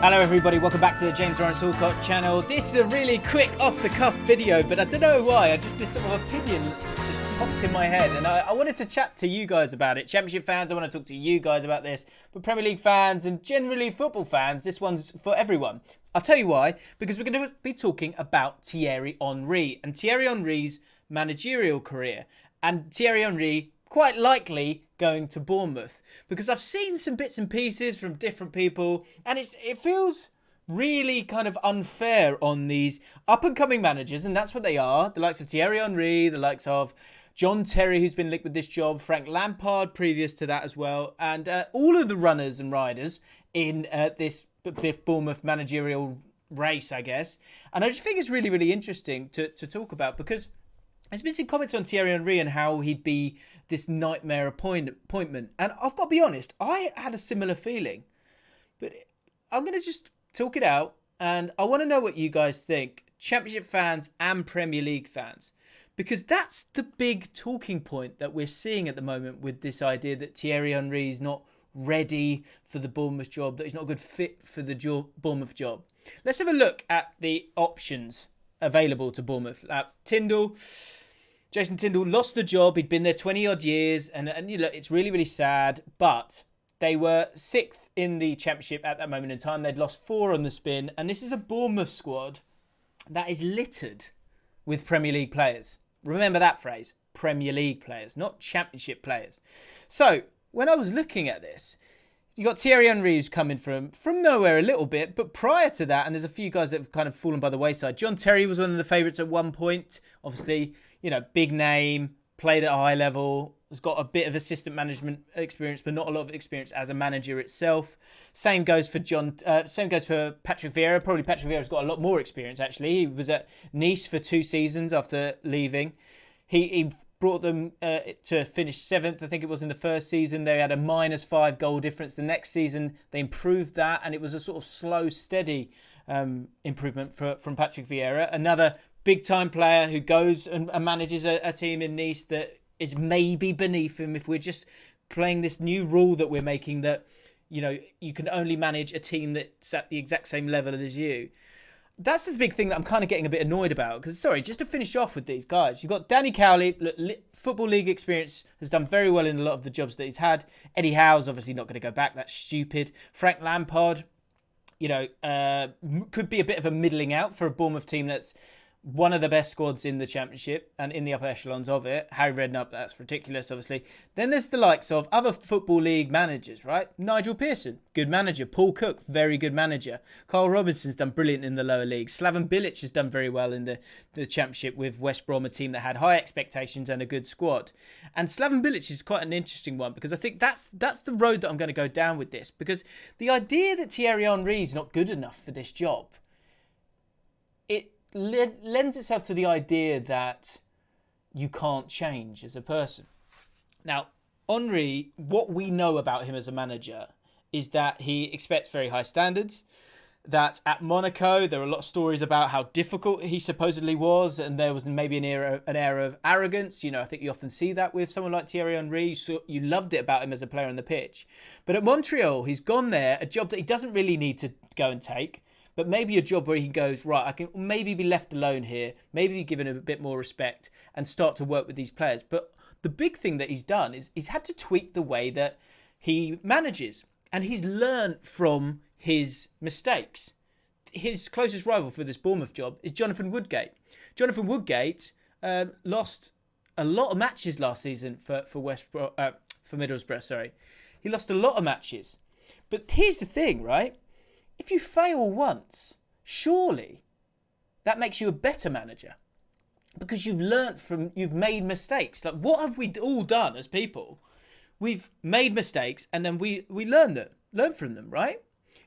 Hello everybody, welcome back to the James Lawrence Allcott channel. This is a really quick off-the-cuff video, but I don't know why, this sort of opinion just popped in my head and I wanted to chat to you guys about it. Championship fans, I want to talk to you guys about this, but Premier League fans and generally football fans, this one's for everyone. I'll tell you why, because we're going to be talking about Thierry Henry and Thierry Henry's managerial career. And Thierry Henry quite likely going to Bournemouth, because I've seen some bits and pieces from different people and it feels really kind of unfair on these up-and-coming managers, and that's what they are, the likes of Thierry Henry, the likes of John Terry, who's been linked with this job, Frank Lampard previous to that as well, and all of the runners and riders in this Bournemouth managerial race, I guess. And I just think it's really, really interesting to talk about, because there's been some comments on Thierry Henry and how he'd be this nightmare appointment. And I've got to be honest, I had a similar feeling. But I'm going to just talk it out. And I want to know what you guys think. Championship fans and Premier League fans. Because that's the big talking point that we're seeing at the moment with this idea that Thierry Henry is not ready for the Bournemouth job, that he's not a good fit for the Bournemouth job. Let's have a look at the options available to Bournemouth. Jason Tindall lost the job. He'd been there 20 odd years, and you know, it's really, really sad, but they were 6th in the Championship at that moment in time. They'd lost 4 on the spin, and this is a Bournemouth squad that is littered with Premier League players. Remember that phrase, Premier League players, not Championship players. So when I was looking at this, you got Thierry Henry, who's coming from nowhere a little bit, but prior to that, and there's a few guys that have kind of fallen by the wayside. John Terry was one of the favourites at one point. Obviously, you know, big name, played at a high level, has got a bit of assistant management experience, but not a lot of experience as a manager itself. Same goes for Patrick Vieira. Probably Patrick Vieira's got a lot more experience, actually. He was at Nice for 2 seasons after leaving. He brought them to finish 7th, I think it was, in the first season. They had a -5 goal difference. The next season, they improved that, and it was a sort of slow, steady improvement from Patrick Vieira. Another big-time player who goes and manages a team in Nice that is maybe beneath him, if we're just playing this new rule that we're making that, you know, you can only manage a team that's at the exact same level as you. That's the big thing that I'm kind of getting a bit annoyed about. Because, sorry, just to finish off with these guys, you've got Danny Cowley, Football League experience, has done very well in a lot of the jobs that he's had. Eddie Howe's obviously not going to go back. That's stupid. Frank Lampard, you know, could be a bit of a middling out for a Bournemouth team that's one of the best squads in the Championship and in the upper echelons of it. Harry Redknapp, that's ridiculous, obviously. Then there's the likes of other Football League managers, right? Nigel Pearson, good manager. Paul Cook, very good manager. Carl Robinson's done brilliant in the lower leagues. Slaven Bilic has done very well in the Championship with West Brom, a team that had high expectations and a good squad. And Slaven Bilic is quite an interesting one, because I think that's the road that I'm going to go down with this. Because the idea that Thierry Henry is not good enough for this job, it lends itself to the idea that you can't change as a person. Now, Henry, what we know about him as a manager is that he expects very high standards, that at Monaco there are a lot of stories about how difficult he supposedly was, and there was maybe an air of arrogance. You know, I think you often see that with someone like Thierry Henry. You loved it about him as a player on the pitch. But at Montreal, he's gone there, a job that he doesn't really need to go and take, but maybe a job where he goes, right, I can maybe be left alone here, maybe be given a bit more respect and start to work with these players. But the big thing that he's done is he's had to tweak the way that he manages. And he's learned from his mistakes. His closest rival for this Bournemouth job is Jonathan Woodgate. Jonathan Woodgate lost a lot of matches last season for Middlesbrough. Sorry, he lost a lot of matches. But here's the thing, right? If you fail once, surely that makes you a better manager, because you've made mistakes. Like, what have we all done as people? We've made mistakes and then we learn from them, right?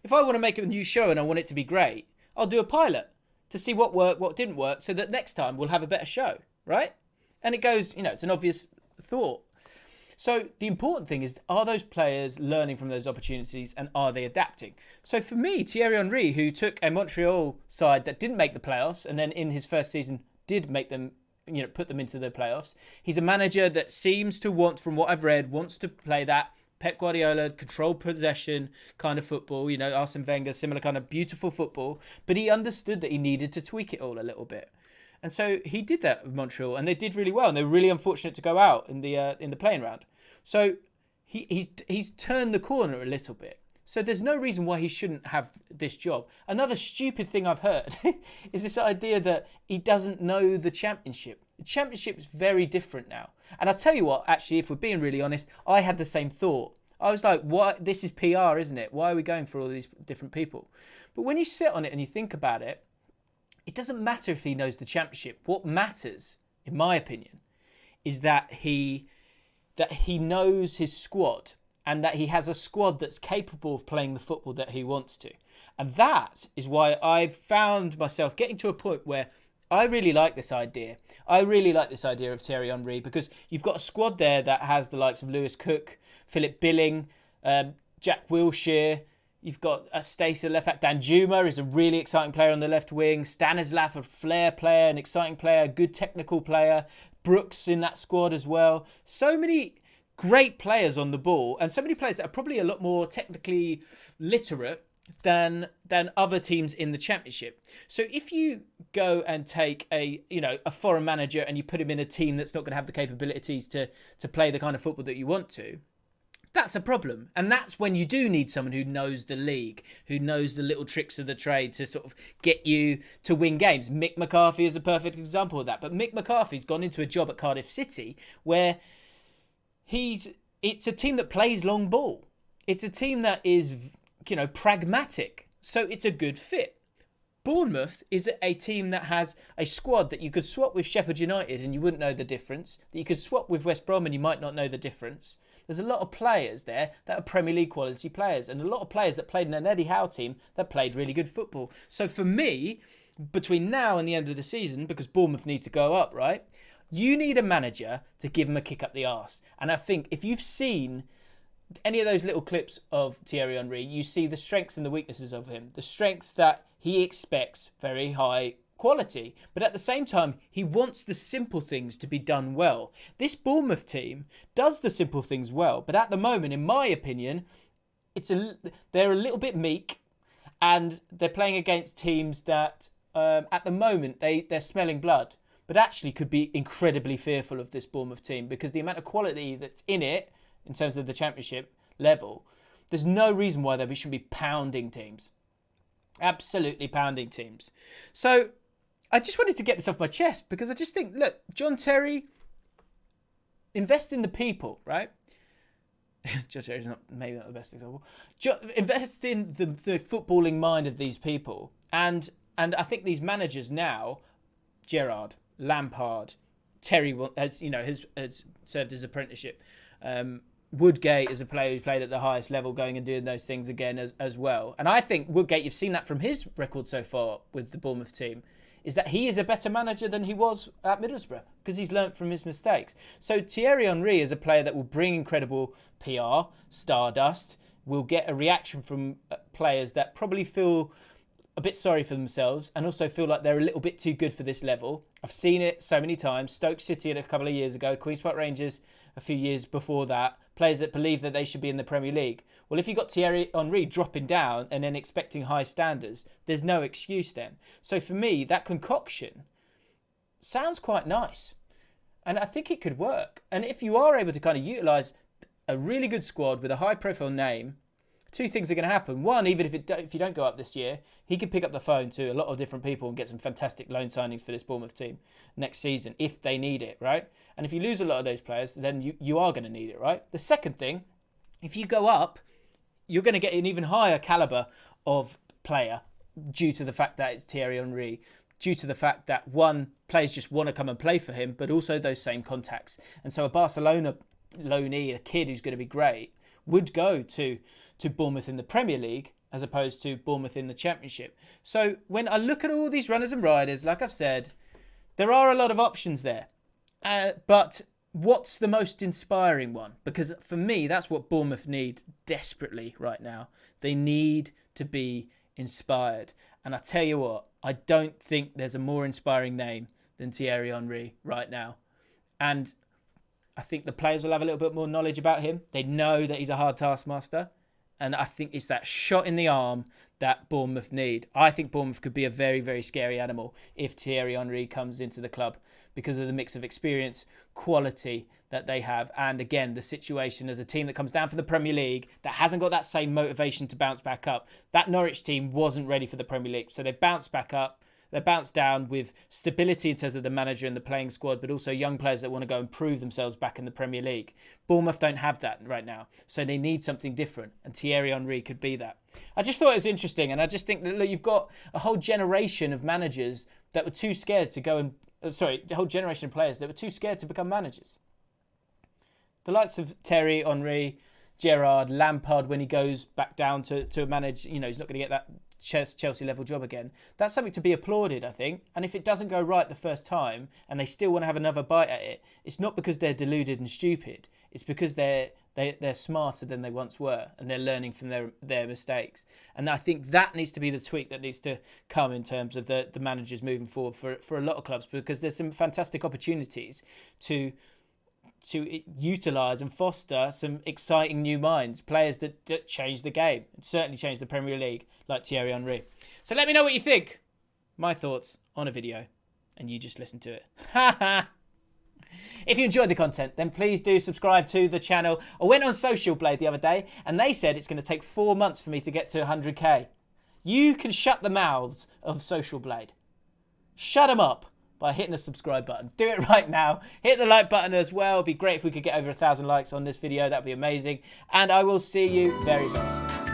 If I want to make a new show and I want it to be great, I'll do a pilot to see what worked, what didn't work, so that next time we'll have a better show, right? And it goes, you know, it's an obvious thought. So the important thing is, are those players learning from those opportunities and are they adapting? So for me, Thierry Henry, who took a Montreal side that didn't make the playoffs and then in his first season did make them, put them into the playoffs. He's a manager that seems to want, from what I've read, wants to play that Pep Guardiola, controlled possession kind of football, Arsene Wenger, similar kind of beautiful football, but he understood that he needed to tweak it all a little bit. And so he did that with Montreal, and they did really well, and they were really unfortunate to go out in the playing round. So he's turned the corner a little bit. So there's no reason why he shouldn't have this job. Another stupid thing I've heard is this idea that he doesn't know the Championship. The Championship is very different now. And I'll tell you what, actually, if we're being really honest, I had the same thought. I was like, what? This is PR, isn't it? Why are we going for all these different people? But when you sit on it and you think about it, it doesn't matter if he knows the Championship. What matters, in my opinion, is that he knows his squad, and that he has a squad that's capable of playing the football that he wants to. And that is why I've found myself getting to a point where I really like this idea. I really like this idea of Thierry Henry, because you've got a squad there that has the likes of Lewis Cook, Philip Billing, Jack Wilshere. You've got Stacey left back. Danjuma is a really exciting player on the left wing. Stanislav, a flair player, an exciting player, good technical player. Brooks in that squad as well. So many great players on the ball, and so many players that are probably a lot more technically literate than other teams in the Championship. So if you go and take a foreign manager and you put him in a team that's not going to have the capabilities to play the kind of football that you want to, that's a problem. And that's when you do need someone who knows the league, who knows the little tricks of the trade to sort of get you to win games. Mick McCarthy is a perfect example of that. But Mick McCarthy's gone into a job at Cardiff City where it's a team that plays long ball. It's a team that is, pragmatic. So it's a good fit. Bournemouth is a team that has a squad that you could swap with Sheffield United and you wouldn't know the difference. That you could swap with West Brom and you might not know the difference. There's a lot of players there that are Premier League quality players, and a lot of players that played in an Eddie Howe team that played really good football. So for me, between now and the end of the season, because Bournemouth need to go up, right? You need a manager to give him a kick up the arse. And I think if you've seen any of those little clips of Thierry Henry, you see the strengths and the weaknesses of him. The strengths that he expects very high quality, but at the same time, he wants the simple things to be done well. This Bournemouth team does the simple things well, but at the moment, in my opinion, they're a little bit meek, and they're playing against teams that, at the moment, they're smelling blood, but actually could be incredibly fearful of this Bournemouth team, because the amount of quality that's in it, in terms of the Championship level, there's no reason why we should be pounding teams. Absolutely pounding teams. So I just wanted to get this off my chest, because I just think, look, John Terry, invest in the people, right? John Terry's maybe not the best example. Invest in the footballing mind of these people. And I think these managers now, Gerrard, Lampard, Terry has served his apprenticeship. Woodgate is a player who played at the highest level, going and doing those things again as well. And I think Woodgate, you've seen that from his record so far with the Bournemouth team, is that he is a better manager than he was at Middlesbrough, because he's learnt from his mistakes. So Thierry Henry is a player that will bring incredible PR, stardust, will get a reaction from players that probably feel a bit sorry for themselves and also feel like they're a little bit too good for this level. I've seen it so many times. Stoke City a couple of years ago, Queen's Park Rangers a few years before that, players that believe that they should be in the Premier League. Well, if you've got Thierry Henry dropping down and then expecting high standards, there's no excuse then. So for me, that concoction sounds quite nice. And I think it could work. And if you are able to kind of utilise a really good squad with a high profile name, two things are going to happen. One, even if you don't go up this year, he could pick up the phone to a lot of different people and get some fantastic loan signings for this Bournemouth team next season if they need it, right? And if you lose a lot of those players, then you are going to need it, right? The second thing, if you go up, you're going to get an even higher calibre of player due to the fact that it's Thierry Henry, due to the fact that, one, players just want to come and play for him, but also those same contacts. And so a Barcelona loanee, a kid who's going to be great, would go to Bournemouth in the Premier League as opposed to Bournemouth in the Championship. So when I look at all these runners and riders, like I've said, there are a lot of options there. But what's the most inspiring one? Because for me, that's what Bournemouth need desperately right now. They need to be inspired. And I tell you what, I don't think there's a more inspiring name than Thierry Henry right now. And I think the players will have a little bit more knowledge about him. They know that he's a hard taskmaster. And I think it's that shot in the arm that Bournemouth need. I think Bournemouth could be a very, very scary animal if Thierry Henry comes into the club because of the mix of experience, quality that they have. And again, the situation as a team that comes down for the Premier League that hasn't got that same motivation to bounce back up. That Norwich team wasn't ready for the Premier League. So they bounced back up. They bounced down with stability in terms of the manager and the playing squad, but also young players that want to go and prove themselves back in the Premier League. Bournemouth don't have that right now, so they need something different, and Thierry Henry could be that. I just thought it was interesting, and I just think that look, you've got a whole generation of managers that were too scared to go and... a whole generation of players that were too scared to become managers. The likes of Thierry Henry, Gerrard, Lampard, when he goes back down to manage, he's not going to get that Chelsea level job again. That's something to be applauded, I think. And if it doesn't go right the first time and they still want to have another bite at it, it's not because they're deluded and stupid. It's because they're smarter than they once were and they're learning from their mistakes. And I think that needs to be the tweak that needs to come in terms of the managers moving forward for a lot of clubs, because there's some fantastic opportunities to utilise and foster some exciting new minds, players that change the game and certainly change the Premier League, like Thierry Henry. So let me know what you think. My thoughts on a video, and you just listen to it. If you enjoyed the content, then please do subscribe to the channel. I went on Social Blade the other day, and they said it's going to take 4 months for me to get to 100k. You can shut the mouths of Social Blade. Shut them up by hitting the subscribe button. Do it right now. Hit the like button as well. It'd be great if we could get over 1,000 likes on this video. That'd be amazing. And I will see you very, very soon.